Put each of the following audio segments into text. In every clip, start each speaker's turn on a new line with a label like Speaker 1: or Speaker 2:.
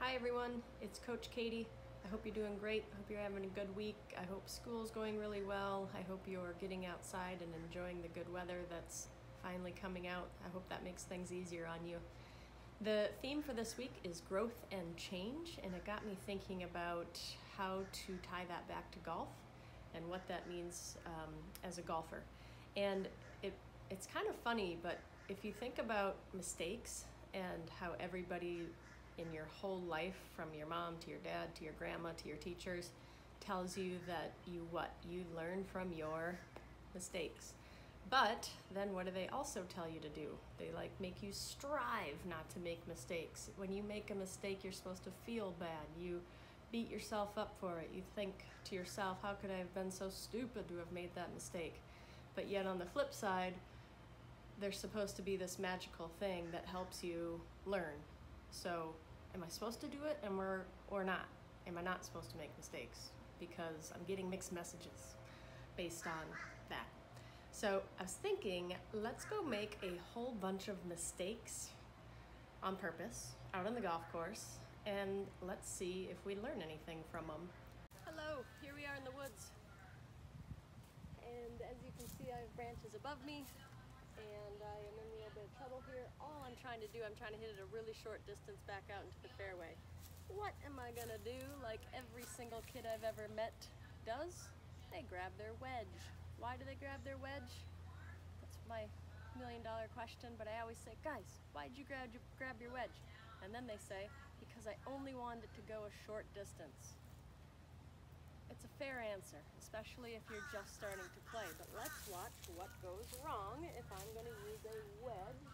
Speaker 1: Hi everyone, it's Coach Katie. I hope you're doing great. I hope you're having a good week. I hope school's going really well. I hope you're getting outside and enjoying the good weather that's finally coming out. I hope that makes things easier on you. The theme for this week is growth and change, and it got me thinking about how to tie that back to golf and what that means as a golfer. And it's kind of funny, but if you think about mistakes and how everybody in your whole life, from your mom to your dad to your grandma to your teachers, tells you that you learn from your mistakes. But then what do they also tell you to do? They make you strive not to make mistakes. When you make a mistake, you're supposed to feel bad. You beat yourself up for it. You think to yourself, how could I have been so stupid to have made that mistake? But yet on the flip side, there's supposed to be this magical thing that helps you learn. So am I supposed to do it or not? Am I not supposed to make mistakes? Because I'm getting mixed messages based on that. So I was thinking, let's go make a whole bunch of mistakes on purpose out on the golf course, and let's see if we learn anything from them. Hello, here we are in the woods. And as you can see, I have branches above me, and I am in a little bit of trouble here. All I'm trying to hit it a really short distance back out into the fairway. What am I gonna do like every single kid I've ever met does? They grab their wedge. Why do they grab their wedge? That's my million-dollar question, but I always say, guys, why'd you grab your wedge? And then they say, because I only wanted it to go a short distance. It's a fair answer, especially if you're just starting to play, but let's watch what goes wrong if I'm going to use a wedge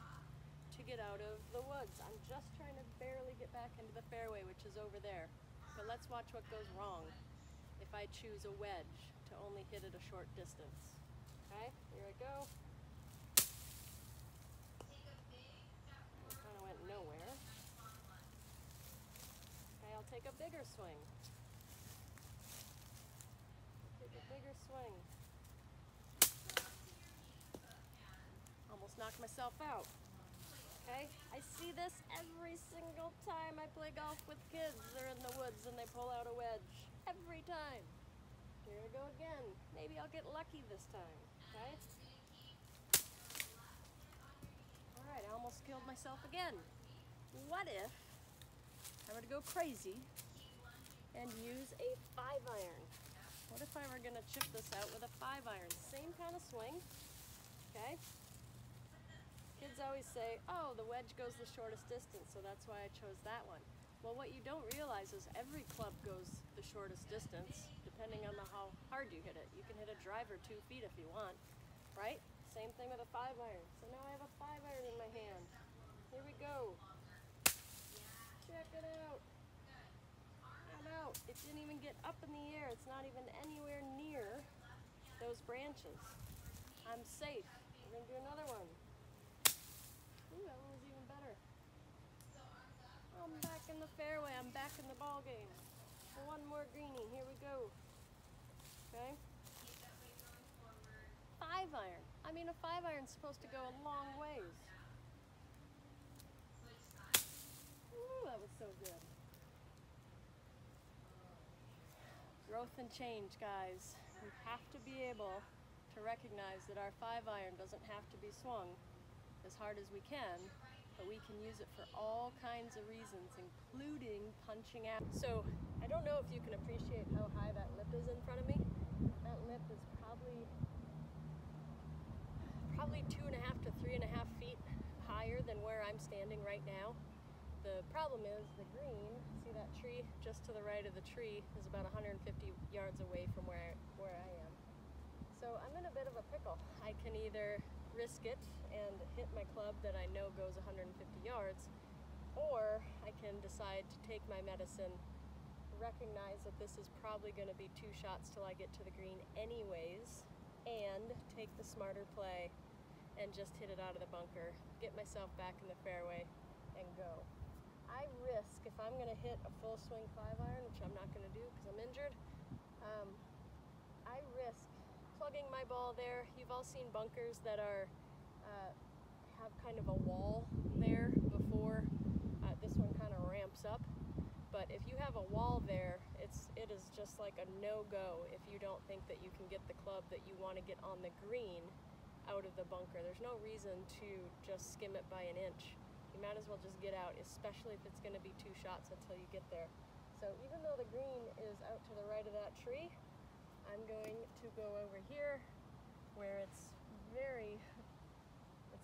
Speaker 1: to get out of the woods. I'm just trying to barely get back into the fairway, which is over there, but let's watch what goes wrong if I choose a wedge to only hit it a short distance. Okay, here I go. It kind of went nowhere. Okay, I'll take a bigger swing. Take a bigger swing. Almost knocked myself out. Okay, I see this every single time I play golf with kids. They're in the woods and they pull out a wedge. Every time. Here we go again. Maybe I'll get lucky this time. Okay? Alright, I almost killed myself again. What if I were to go crazy and use a 5-iron? What if I were going to chip this out with a 5-iron? Same kind of swing, okay? Kids always say, oh, the wedge goes the shortest distance, so that's why I chose that one. Well, what you don't realize is every club goes the shortest distance, depending on how hard you hit it. You can hit a driver 2 feet if you want, right? Same thing with a 5-iron. So now I have a 5-iron in my hand. Here we go. Check it out. I'm out. It didn't even get up in the air. It's not even anywhere near those branches. I'm safe. We're going to do another one. Ooh, that one was even better. I'm back in the fairway. I'm back in the ball game. One more greenie. Here we go. Okay. 5-iron. I mean, a 5-iron's supposed to go a long ways. Ooh, that was so good. Growth and change, guys. We have to be able to recognize that our 5-iron doesn't have to be swung as hard as we can, but we can use it for all kinds of reasons, including punching out. So I don't know if you can appreciate how high that lip is in front of me. That lip is probably 2.5 to 3.5 feet higher than where I'm standing right now. The problem is the green, see that tree just to the right of the tree, is about 150 yards away from where I am. So I'm in a bit of a pickle. I can either risk it and hit my club that I know goes 150 yards, or I can decide to take my medicine, recognize that this is probably going to be 2 shots till I get to the green anyways, and take the smarter play and just hit it out of the bunker, get myself back in the fairway, and go. I risk, if I'm going to hit a full swing 5-iron, which I'm not going to do because I'm injured, I risk plugging my ball there. You've all seen bunkers that are have kind of a wall there before this one kind of ramps up. if you have a wall there, it is just like a no-go if you don't think that you can get the club that you want to get on the green out of the bunker. There's no reason to just skim it by an inch. You might as well just get out, especially if it's going to be 2 shots until you get there. So even though the green is out to the right of that tree, I'm going to go over here where it's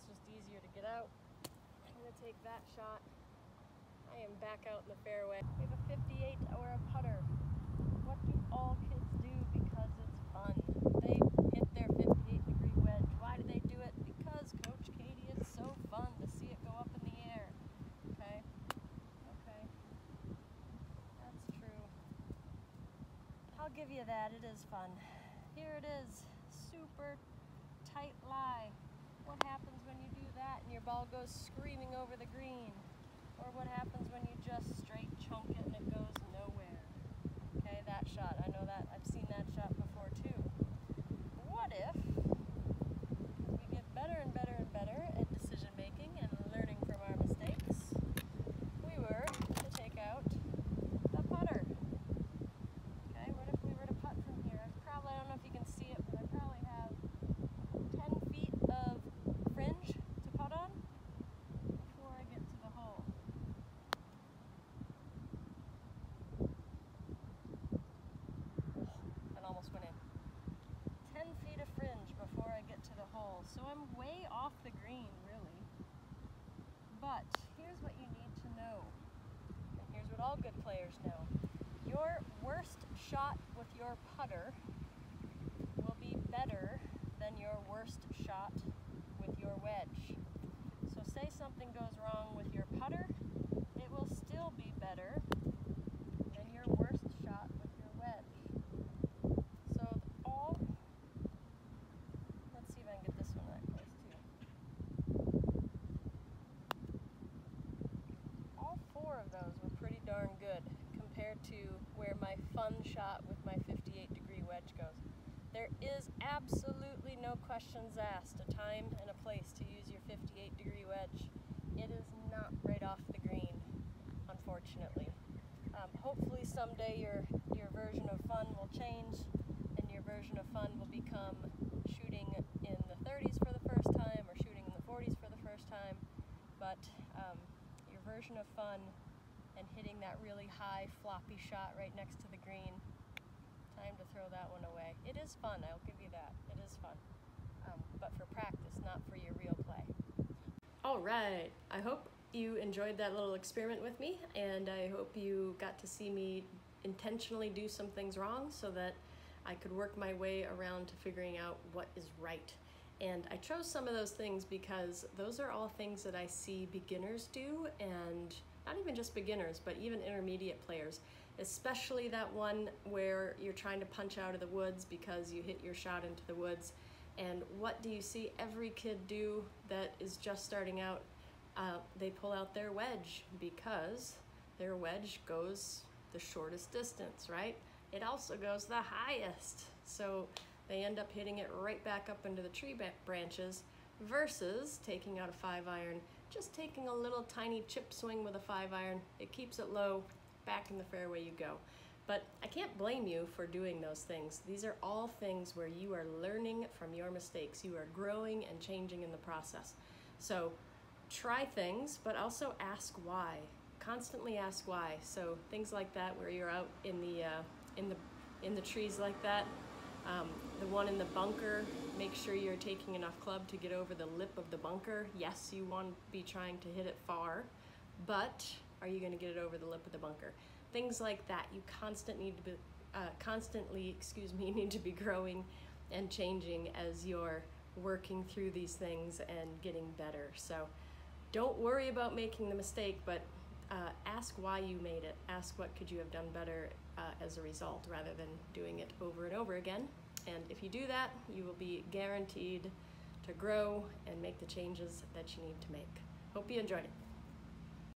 Speaker 1: just easier to get out. I'm going to take that shot. I am back out in the fairway. We have a 58 or a putter. What do all kids do because it's fun? They hit their 58-degree wedge. Why do they do it? Because Coach Katie, it's so fun to see it go up in the air. Okay? Okay. That's true. I'll give you that. It is fun. Here it is. Super tight lie. What happens when you do that and your ball goes screaming over the green? Or what happens when you just straight chunk it and it goes nowhere? Okay, that shot. I know that. I've seen that shot before too. What if we get better and better and better at decision making and learning from our mistakes, we were to take out the putter? Okay, what if we were to putt from here? I don't know if you can see it, but I probably have 10 feet of fringe to putt on before I get to the hole. That almost went in. 10 feet of fringe before I get to the hole. So I'm way off the green, really. But here's what you need to know. And here's what all good players know. Your worst shot with your putter will be better than your worst shot with your wedge. So say something goes wrong with your putter, it will still be better than your worst shot with your wedge. So let's see if I can get this one that close too. All 4 of those were pretty darn good compared to where my fun shot with my 58-degree wedge goes. There is absolutely no questions asked, a time and a place to use your 58-degree wedge. It is not right off the green, unfortunately. Hopefully someday your version of fun will change and your version of fun will become shooting in the 30s for the first time or shooting in the 40s for the first time. But your version of fun and hitting that really high floppy shot right next to the green, time to throw that one away. It is fun, I'll give you that. It is fun. But for practice, not for your real play. All right, I hope you enjoyed that little experiment with me, and I hope you got to see me intentionally do some things wrong so that I could work my way around to figuring out what is right. And I chose some of those things because those are all things that I see beginners do, and not even just beginners, but even intermediate players, especially that one where you're trying to punch out of the woods because you hit your shot into the woods. And what do you see every kid do that is just starting out? They pull out their wedge because their wedge goes the shortest distance, right? It also goes the highest. So they end up hitting it right back up into the tree branches versus taking out a 5-iron, just taking a little tiny chip swing with a 5-iron. It keeps it low, back in the fairway you go. But I can't blame you for doing those things. These are all things where you are learning from your mistakes. You are growing and changing in the process. So try things, but also ask why. Constantly ask why. So things like that where you're out in the trees like that. The one in the bunker, make sure you're taking enough club to get over the lip of the bunker. Yes, you want to be trying to hit it far, but are you going to get it over the lip of the bunker? Things like that. You constantly need to be growing and changing as you're working through these things and getting better. So don't worry about making the mistake, but ask why you made it. Ask what could you have done better as a result, rather than doing it over and over again. And if you do that, you will be guaranteed to grow and make the changes that you need to make. Hope you enjoyed it.